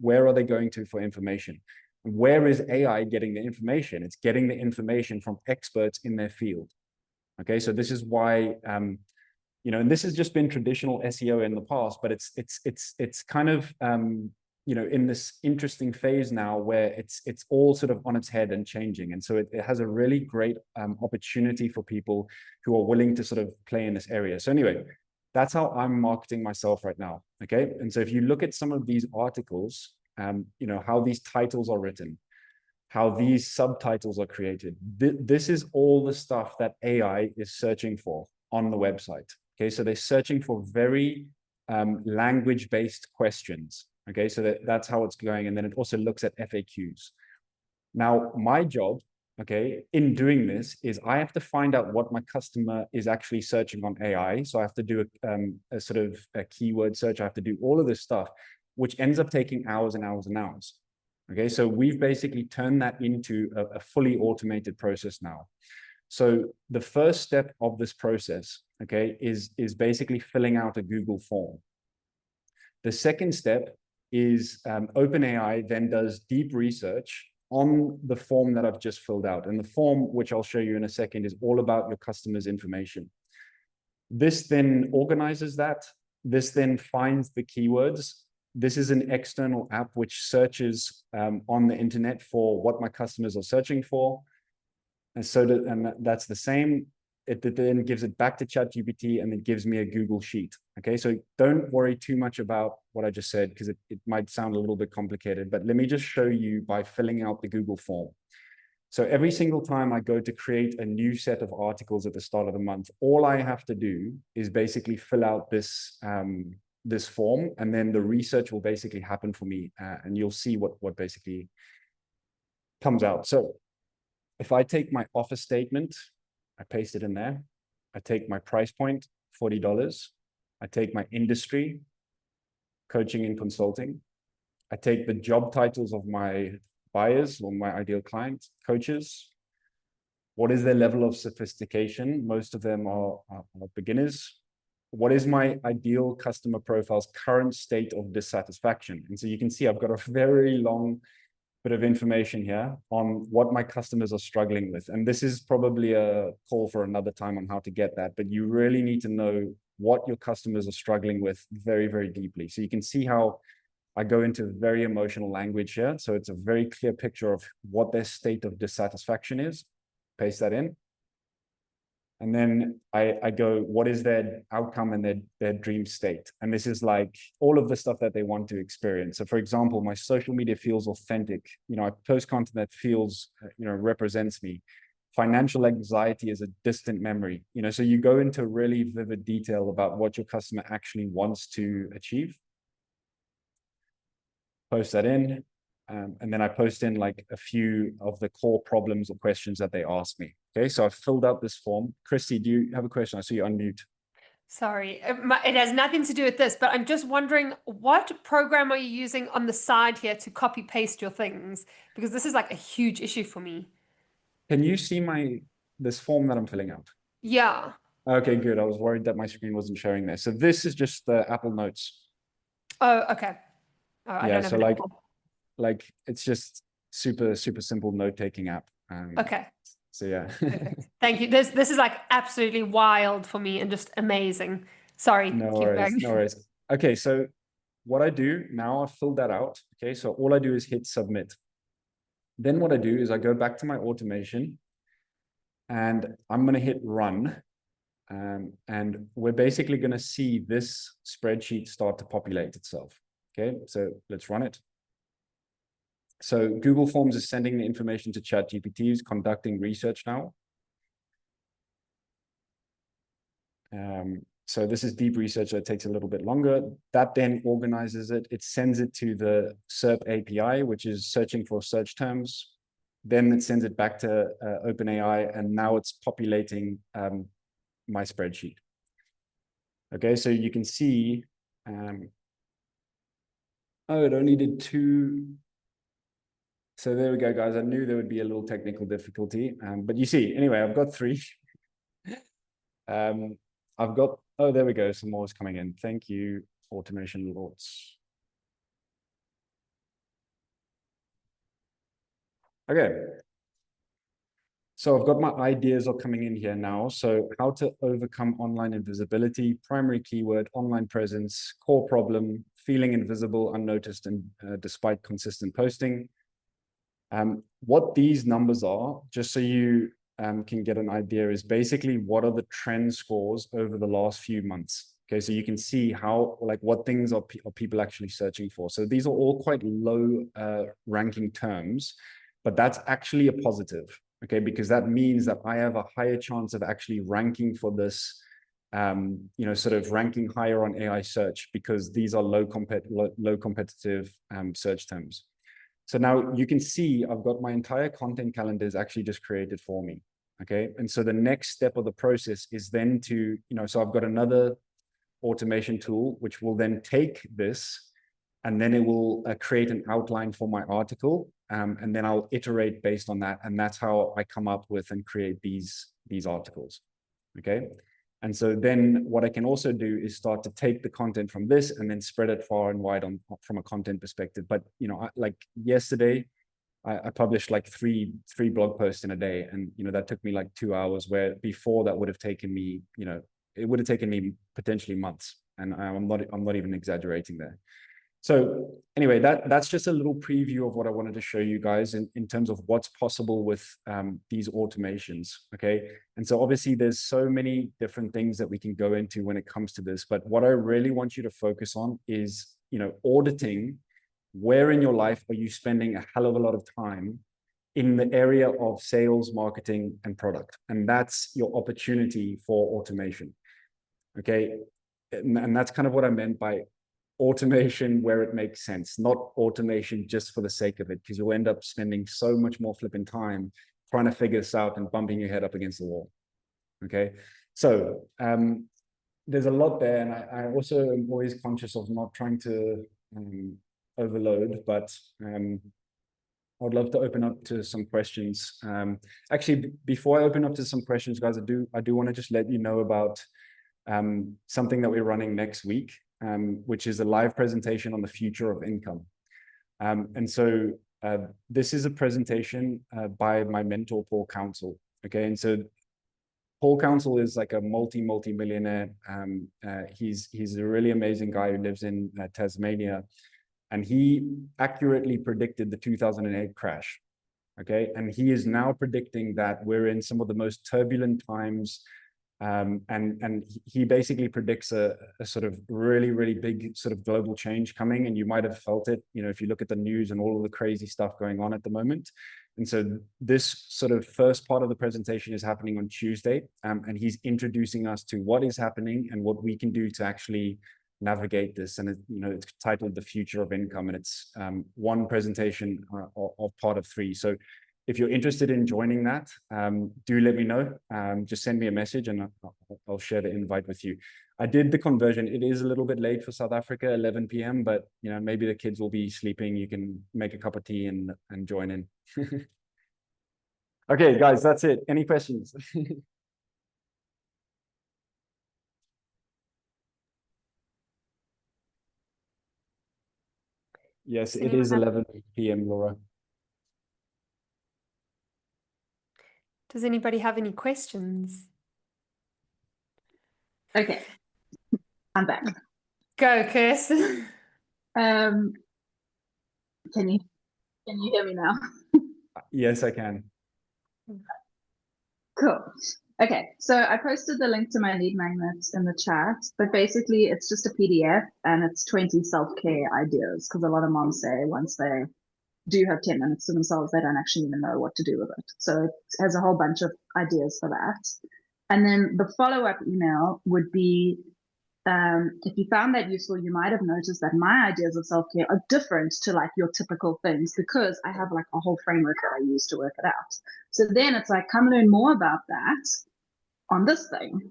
Speaker 2: where are they going to for information? Where is AI getting the information? It's getting the information from experts in their field. Okay, so this is why you know, and this has just been traditional SEO in the past, but it's kind of you know, in this interesting phase now where it's all sort of on its head and changing. And so it has a really great opportunity for people who are willing to sort of play in this area. So anyway, that's how I'm marketing myself right now. Okay, and so if you look at some of these articles, you know, how these titles are written, how these subtitles are created, this is all the stuff that AI is searching for on the website. Okay, so they're searching for very language-based questions. Okay, so that's how it's going. And then it also looks at FAQs. Now, my job, okay, in doing this is I have to find out what my customer is actually searching on AI. So I have to do a sort of a keyword search. I have to do all of this stuff, which ends up taking hours and hours and hours. Okay, so we've basically turned that into a fully automated process now. So the first step of this process, okay, is basically filling out a Google form. The second step is OpenAI then does deep research on the form that I've just filled out. And the form, which I'll show you in a second, is all about your customer's information. This then organizes that. This then finds the keywords. This is an external app which searches on the internet for what my customers are searching for. And so that's the same. It then gives it back to ChatGPT and it gives me a Google Sheet. Okay, so don't worry too much about what I just said, because it might sound a little bit complicated, but let me just show you by filling out the Google form. So every single time I go to create a new set of articles at the start of the month, all I have to do is basically fill out this this form, and then the research will basically happen for me, and you'll see what basically comes out. So if I take my offer statement, I paste it in there. I take my price point, $40. I take my industry, coaching and consulting. I take the job titles of my buyers or my ideal clients, coaches. What is their level of sophistication? Most of them are beginners. What is my ideal customer profile's current state of dissatisfaction? And so you can see I've got a very long bit of information here on what my customers are struggling with. And this is probably a call for another time on how to get that, but you really need to know what your customers are struggling with very, very deeply. So you can see how I go into very emotional language here. So it's a very clear picture of what their state of dissatisfaction is. Paste that in. And then I go, what is their outcome and their dream state? And this is like all of the stuff that they want to experience. So for example, my social media feels authentic. You know, I post content that feels, you know, represents me. Financial anxiety is a distant memory. You know, so you go into really vivid detail about what your customer actually wants to achieve. Post that in. And then I post in like a few of the core problems or questions that they ask me. Okay, so I've filled out this form. Christy, do you have a question? I see you unmute.
Speaker 1: Sorry, it has nothing to do with this, but I'm just wondering, what program are you using on the side here to copy paste your things? Because this is like a huge issue for me.
Speaker 2: Can you see this form that I'm filling out?
Speaker 1: Yeah.
Speaker 2: Okay, good. I was worried that my screen wasn't showing there. So this is just the Apple Notes.
Speaker 1: Oh, okay. Oh, I
Speaker 2: Yeah,
Speaker 1: don't have
Speaker 2: so
Speaker 1: an
Speaker 2: like
Speaker 1: Apple.
Speaker 2: it's just super simple note-taking app.
Speaker 1: Okay.
Speaker 2: So yeah.
Speaker 1: Perfect. Thank you. This is like absolutely wild for me and just amazing. Sorry,
Speaker 2: No
Speaker 1: keep
Speaker 2: worries,
Speaker 1: going.
Speaker 2: no worries. Okay, so what I do now, I've filled that out. Okay, so all I do is hit submit. Then what I do is I go back to my automation and I'm going to hit run. And we're basically going to see this spreadsheet start to populate itself. Okay, so let's run it. So Google Forms is sending the information to ChatGPT, who's conducting research now. So this is deep research that takes a little bit longer. That then organizes it. It sends it to the SERP API, which is searching for search terms. Then it sends it back to OpenAI, and now it's populating my spreadsheet. Okay, so you can see, oh, it only did 2. So there we go, guys. I knew there would be a little technical difficulty, but you see, anyway, I've got 3. I've got, oh, there we go. Some more is coming in. Thank you, Automation Lords. Okay. So I've got my ideas are coming in here now. So how to overcome online invisibility, primary keyword, online presence, core problem, feeling invisible, unnoticed, and despite consistent posting. What these numbers are, just so you can get an idea, is basically what are the trend scores over the last few months. Okay, so you can see how, like, what things are people actually searching for. So these are all quite low ranking terms, but that's actually a positive. Okay, because that means that I have a higher chance of actually ranking for this, sort of ranking higher on AI search, because these are low competitive search terms. So now you can see I've got my entire content calendar is actually just created for me. Okay, and so the next step of the process is then to, so I've got another automation tool which will then take this, and then it will create an outline for my article, and then I'll iterate based on that, and that's how I come up with and create these articles. Okay, and so then what I can also do is start to take the content from this and then spread it far and wide from a content perspective. But like yesterday, I published like three blog posts in a day, and that took me like 2 hours, where before that would have taken me, it would have taken me potentially months, and I'm not even exaggerating there. So anyway, that's just a little preview of what I wanted to show you guys in terms of what's possible with these automations. Okay, and so obviously there's so many different things that we can go into when it comes to this, but what I really want you to focus on is auditing where in your life are you spending a hell of a lot of time in the area of sales, marketing, and product, and that's your opportunity for automation. Okay, and that's kind of what I meant by automation where it makes sense, not automation just for the sake of it, because you'll end up spending so much more flipping time trying to figure this out and bumping your head up against the wall. Okay, so there's a lot there, and I also am always conscious of not trying to overload, but I would love to open up to some questions. Actually, before I open up to some questions, guys, I do want to just let you know about something that we're running next week, which is a live presentation on the future of income. And so this is a presentation by my mentor, Paul Council. Okay, and so Paul Council is like a multi-millionaire. He's a really amazing guy who lives in Tasmania, and he accurately predicted the 2008 crash. Okay, and he is now predicting that we're in some of the most turbulent times. And he basically predicts a sort of really big sort of global change coming, and you might have felt it, if you look at the news and all of the crazy stuff going on at the moment. And so this sort of first part of the presentation is happening on Tuesday, and he's introducing us to what is happening and what we can do to actually navigate this. And it's titled The Future of Income, and it's one presentation of part of 3. So if you're interested in joining that, do let me know. Just send me a message and I'll share the invite with you. I did the conversion. It is a little bit late for South Africa, 11 p.m., but maybe the kids will be sleeping. You can make a cup of tea and join in. Okay, guys, that's it. Any questions? Yes, it is 11 p.m., Laura.
Speaker 1: Does anybody have any questions?
Speaker 3: Okay, I'm back.
Speaker 1: Go, Kirsten.
Speaker 3: Can you hear me now?
Speaker 2: Yes, I can.
Speaker 3: Cool. Okay, so I posted the link to my lead magnets in the chat, but basically it's just a PDF and it's 20 self-care ideas because a lot of moms say once they do have 10 minutes to themselves, they don't actually even know what to do with it. So it has a whole bunch of ideas for that. And then the follow-up email would be, if you found that useful, you might have noticed that my ideas of self-care are different to like your typical things because I have like a whole framework that I use to work it out. So then it's like, come learn more about that on this thing.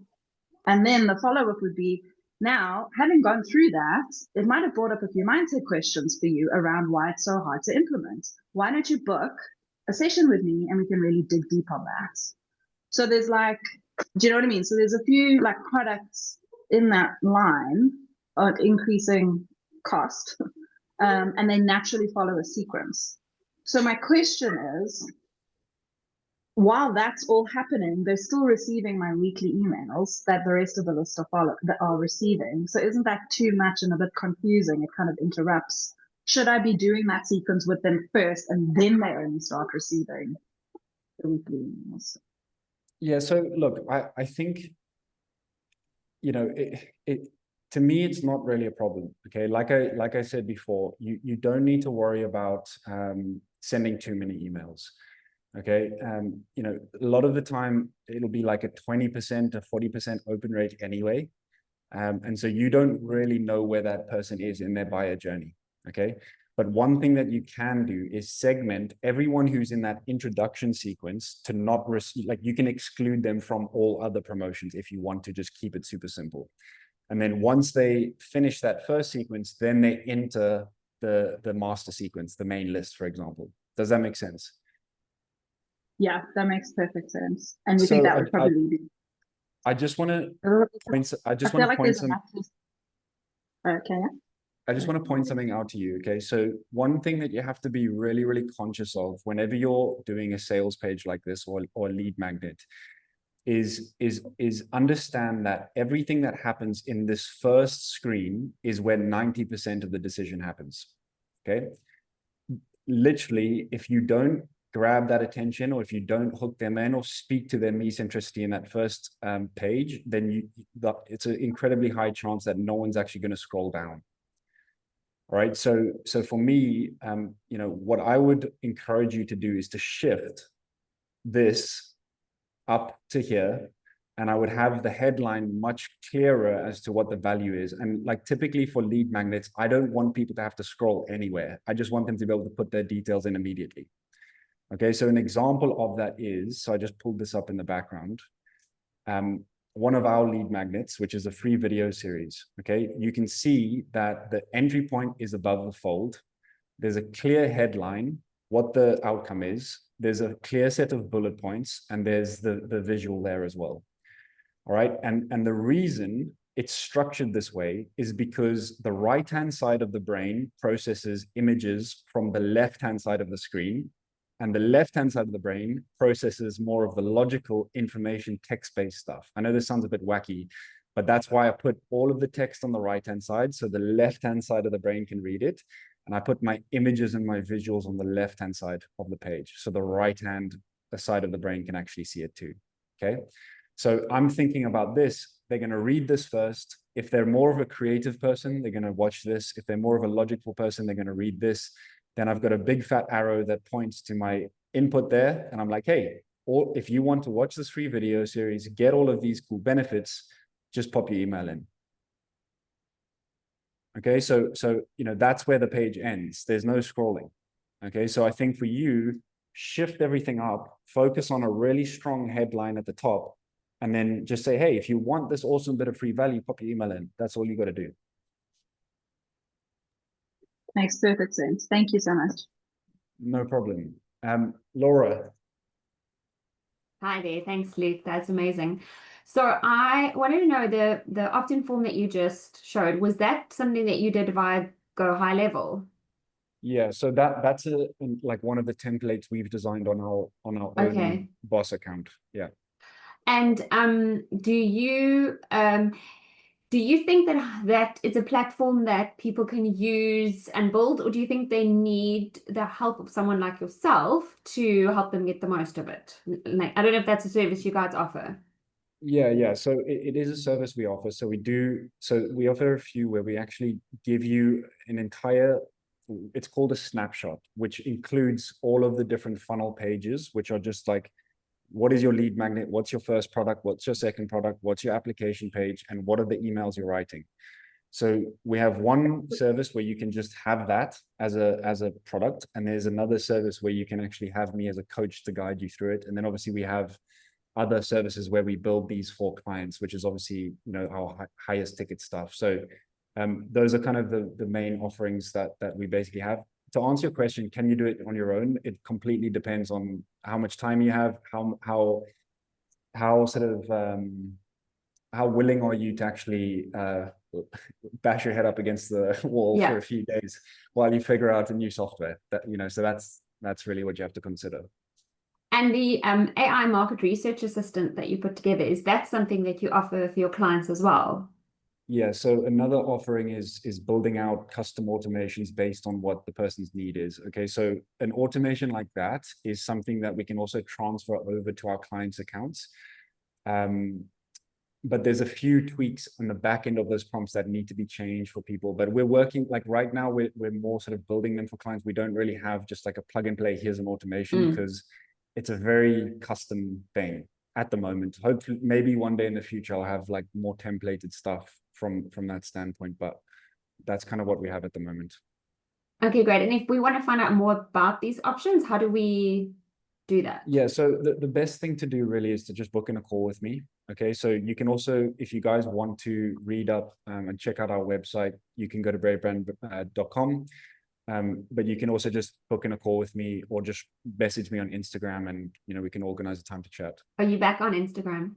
Speaker 3: And then the follow-up would be, now, having gone through that, it might have brought up a few mindset questions for you around why it's so hard to implement. Why don't you book a session with me and we can really dig deep on that? So there's like, do you know what I mean? So there's a few like products in that line of increasing cost, and they naturally follow a sequence. So my question is, while that's all happening, they're still receiving my weekly emails that the rest of the list are receiving. So isn't that too much and a bit confusing? It kind of interrupts. Should I be doing that sequence with them first and then they only start receiving the weekly emails?
Speaker 2: Yeah, so look, I think, you know, to me, it's not really a problem. Okay, like I said before, you don't need to worry about sending too many emails. Okay, you know, a lot of the time it'll be like a 20% to 40% open rate anyway. And so you don't really know where that person is in their buyer journey. Okay, but one thing that you can do is segment everyone who's in that introduction sequence to not receive, like you can exclude them from all other promotions if you want to just keep it super simple. And then once they finish that first sequence, then they enter the master sequence, the main list, for example. Does that make sense?
Speaker 3: Yeah, that makes perfect sense. And we think that would probably be.
Speaker 2: I just want to point. I just
Speaker 3: feel
Speaker 2: want to
Speaker 3: like
Speaker 2: point
Speaker 3: there's
Speaker 2: some.
Speaker 3: Okay. Yeah.
Speaker 2: I just want to point something out to you. Okay, so one thing that you have to be really, really conscious of whenever you're doing a sales page like this or a lead magnet is understand that everything that happens in this first screen is where 90% of the decision happens. Okay, literally, if you don't grab that attention, or if you don't hook them in or speak to their me-centricity in that first page, then it's an incredibly high chance that no one's actually going to scroll down. All right. So for me, you know, what I would encourage you to do is to shift this up to here. And I would have the headline much clearer as to what the value is. And like typically for lead magnets, I don't want people to have to scroll anywhere. I just want them to be able to put their details in immediately. Okay, so an example of that is, so I just pulled this up in the background. One of our lead magnets, which is a free video series. Okay, you can see that the entry point is above the fold. There's a clear headline, what the outcome is. There's a clear set of bullet points, and there's the visual there as well. All right, and the reason it's structured this way is because the right-hand side of the brain processes images from the left-hand side of the screen, and the left-hand side of the brain processes more of the logical information text-based stuff. I know this sounds a bit wacky, but that's why I put all of the text on the right-hand side so the left-hand side of the brain can read it. And I put my images and my visuals on the left-hand side of the page. So the right-hand side of the brain can actually see it too, okay? So I'm thinking about this. They're going to read this first. If they're more of a creative person, they're going to watch this. If they're more of a logical person, they're going to read this. Then I've got a big fat arrow that points to my input there. And I'm like, hey, or if you want to watch this free video series, get all of these cool benefits, just pop your email in. Okay, so you know, that's where the page ends. There's no scrolling. Okay, so I think for you, shift everything up, focus on a really strong headline at the top, and then just say, hey, if you want this awesome bit of free value, pop your email in. That's all you got to do.
Speaker 3: Makes perfect sense. Thank you so much.
Speaker 2: No problem. Laura.
Speaker 4: Hi there. Thanks, Luke. That's amazing. So I wanted to know the opt-in form that you just showed, was that something that you did via Go High Level?
Speaker 2: Yeah, so that's like one of the templates we've designed on our own boss account. Yeah.
Speaker 4: And do you Do you think that it's a platform that people can use and build, or do you think they need the help of someone like yourself to help them get the most of it? Like, I don't know if that's a service you guys offer.
Speaker 2: Yeah. So it is a service we offer. So we offer a few where we actually give you an entire, it's called a snapshot, which includes all of the different funnel pages, which are just like, what is your lead magnet? What's your first product? What's your second product? What's your application page? And what are the emails you're writing? So we have one service where you can just have that as a product. And there's another service where you can actually have me as a coach to guide you through it. And then obviously we have other services where we build these for clients, which is obviously, our highest ticket stuff. So those are kind of the main offerings that we basically have. To answer your question, can you do it on your own? It completely depends on how much time you have, how sort of how willing are you to actually bash your head up against the wall for a few days while you figure out a new software. So that's really what you have to consider.
Speaker 4: And the AI market research assistant that you put together, is that something that you offer for your clients as well?
Speaker 2: Yeah, so another offering is building out custom automations based on what the person's need is. Okay, so an automation like that is something that we can also transfer over to our clients' accounts. But there's a few tweaks on the back end of those prompts that need to be changed for people. But we're working, like right now, we're more sort of building them for clients. We don't really have just like a plug and play, here's an automation, because it's a very custom thing at the moment. Hopefully, maybe one day in the future, I'll have like more templated stuff from that standpoint, but that's kind of what we have at the moment.
Speaker 4: Okay, great. And if we want to find out more about these options, how do we do that?
Speaker 2: Yeah, so the best thing to do really is to just book in a call with me. Okay, so you can also, if you guys want to read up and check out our website, you can go to bravebrand.com. But you can also just book in a call with me or just message me on Instagram, and we can organize a time to chat.
Speaker 4: Are you back on Instagram?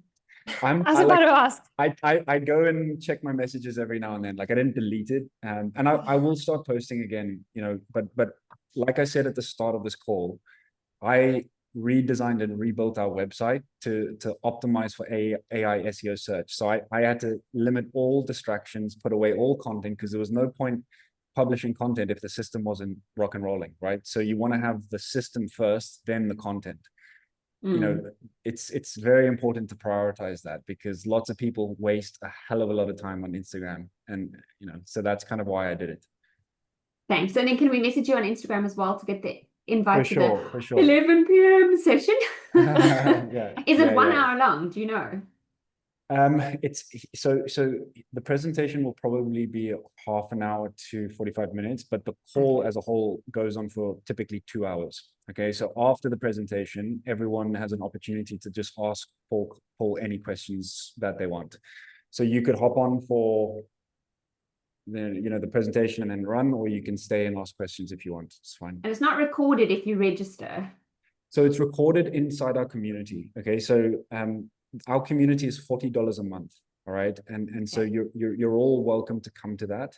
Speaker 1: I was about to ask.
Speaker 2: I go and check my messages every now and then. Like I didn't delete it, and I will start posting again. But like I said at the start of this call, I redesigned and rebuilt our website to optimize for AI SEO search. So I had to limit all distractions, put away all content, because there was no point publishing content if the system wasn't rock and rolling, right? So you want to have the system first, then the content. It's very important to prioritize that, because lots of people waste a hell of a lot of time on Instagram, and so that's kind of why I did it.
Speaker 4: Thanks. And then can we message you on Instagram as well to get the invite to the 11 p.m. session? Is it 1 hour long? Do you know?
Speaker 2: It's so the presentation will probably be half an hour to 45 minutes, but the call as a whole goes on for typically 2 hours. Okay, so after the presentation, everyone has an opportunity to just ask Paul any questions that they want. So you could hop on for the presentation and then run, or you can stay and ask questions if you want. It's fine. And
Speaker 4: it's not recorded if you register.
Speaker 2: So it's recorded inside our community. Okay, so our community is $40 a month. All right, and so you're all welcome to come to that.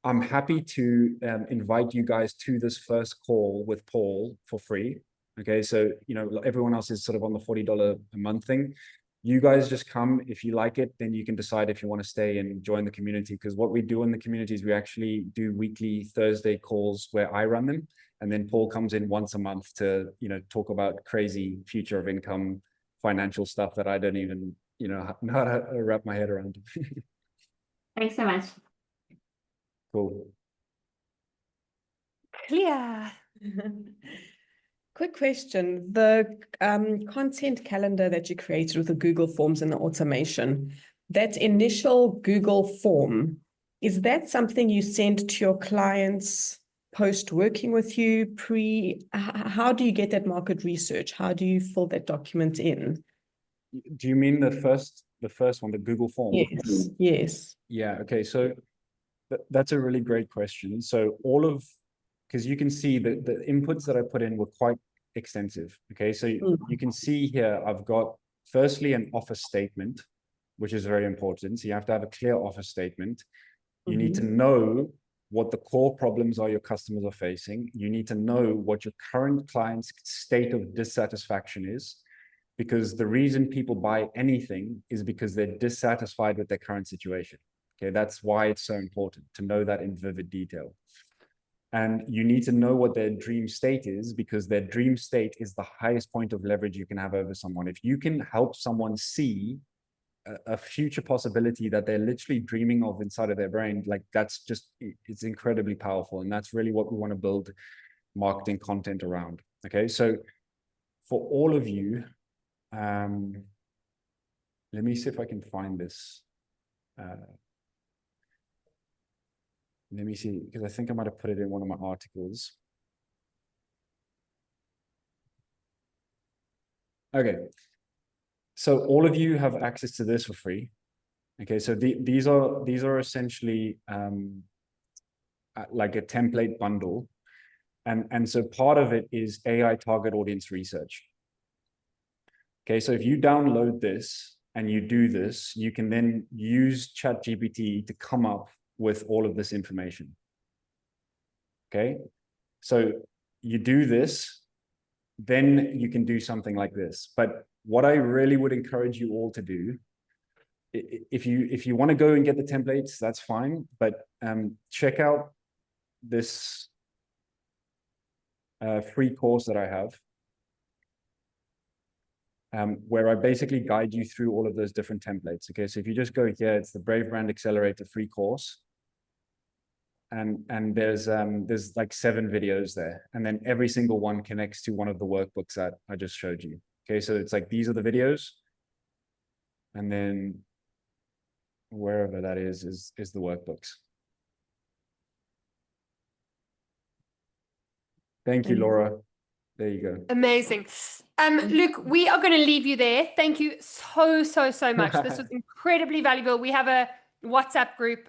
Speaker 2: I'm happy to invite you guys to this first call with Paul for free. Okay, so everyone else is sort of on the $40 a month thing. You guys just come. If you like it, then you can decide if you want to stay and join the community, because what we do in the community is we actually do weekly Thursday calls where I run them, and then Paul comes in once a month to talk about crazy future of income, financial stuff that I don't even know how to wrap my head around.
Speaker 4: Thanks so much.
Speaker 2: Cool.
Speaker 1: Clear.
Speaker 5: Quick question. The content calendar that you created with the Google Forms and the automation, that initial Google form, is that something you send to your clients post working with you, how do you get that market research? How do you fill that document in?
Speaker 2: Do you mean the first one, the Google form?
Speaker 5: Yes.
Speaker 2: Yeah, okay. So that's a really great question. So because you can see that the inputs that I put in were quite extensive. Okay, so you can see here, I've got firstly an offer statement, which is very important. So you have to have a clear offer statement. You need to know what the core problems are your customers are facing. You need to know what your current client's state of dissatisfaction is, because the reason people buy anything is because they're dissatisfied with their current situation. Okay, that's why it's so important to know that in vivid detail. And you need to know what their dream state is, because their dream state is the highest point of leverage you can have over someone. If you can help someone see a future possibility that they're literally dreaming of inside of their brain, like that's just, it's incredibly powerful. And that's really what we want to build marketing content around. Okay, so for all of you, let me see if I can find this. Let me see, because I think I might have put it in one of my articles. Okay, so all of you have access to this for free. Okay, so these are essentially like a template bundle, and so part of it is AI target audience research. Okay, so if you download this and you do this, you can then use ChatGPT to come up with all of this information. Okay, so you do this, then you can do something like this. But what I really would encourage you all to do, if you want to go and get the templates, that's fine, but check out this free course that I have, where I basically guide you through all of those different templates. Okay, so if you just go here, it's the Brave Brand Accelerator free course. And there's like 7 videos there, and then every single one connects to one of the workbooks that I just showed you. Okay, so it's like these are the videos, and then wherever that is the workbooks. Thank you, Laura. There you go.
Speaker 1: Amazing. Luke, we are going to leave you there. Thank you so much. This was incredibly valuable. We have a WhatsApp group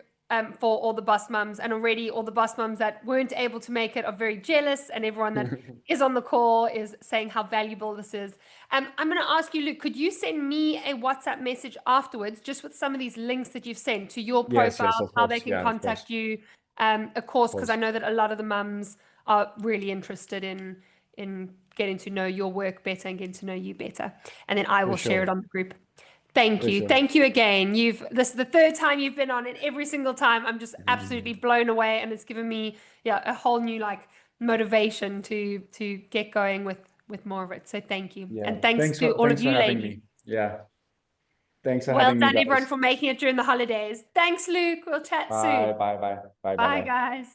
Speaker 1: for all the bus mums, and already all the bus mums that weren't able to make it are very jealous, and everyone that is on the call is saying how valuable this is. I'm going to ask you, Luke, could you send me a WhatsApp message afterwards, just with some of these links that you've sent to your profile,
Speaker 2: yes,
Speaker 1: how they can contact you, of course, because I know that a lot of the mums are really interested in getting to know your work better and getting to know you better. And then I will share it on the group. Thank you. Thank you again. This is the 3rd time you've been on, and every single time I'm just absolutely blown away, and it's given me a whole new like motivation to get going with more of it. So thank you.
Speaker 2: Yeah.
Speaker 1: And thanks to all of you ladies.
Speaker 2: Yeah. Thanks for
Speaker 1: well
Speaker 2: having me,
Speaker 1: done,
Speaker 2: guys.
Speaker 1: everyone, for making it during the holidays. Thanks, Luke. We'll chat soon.
Speaker 2: Bye.
Speaker 1: Bye, guys.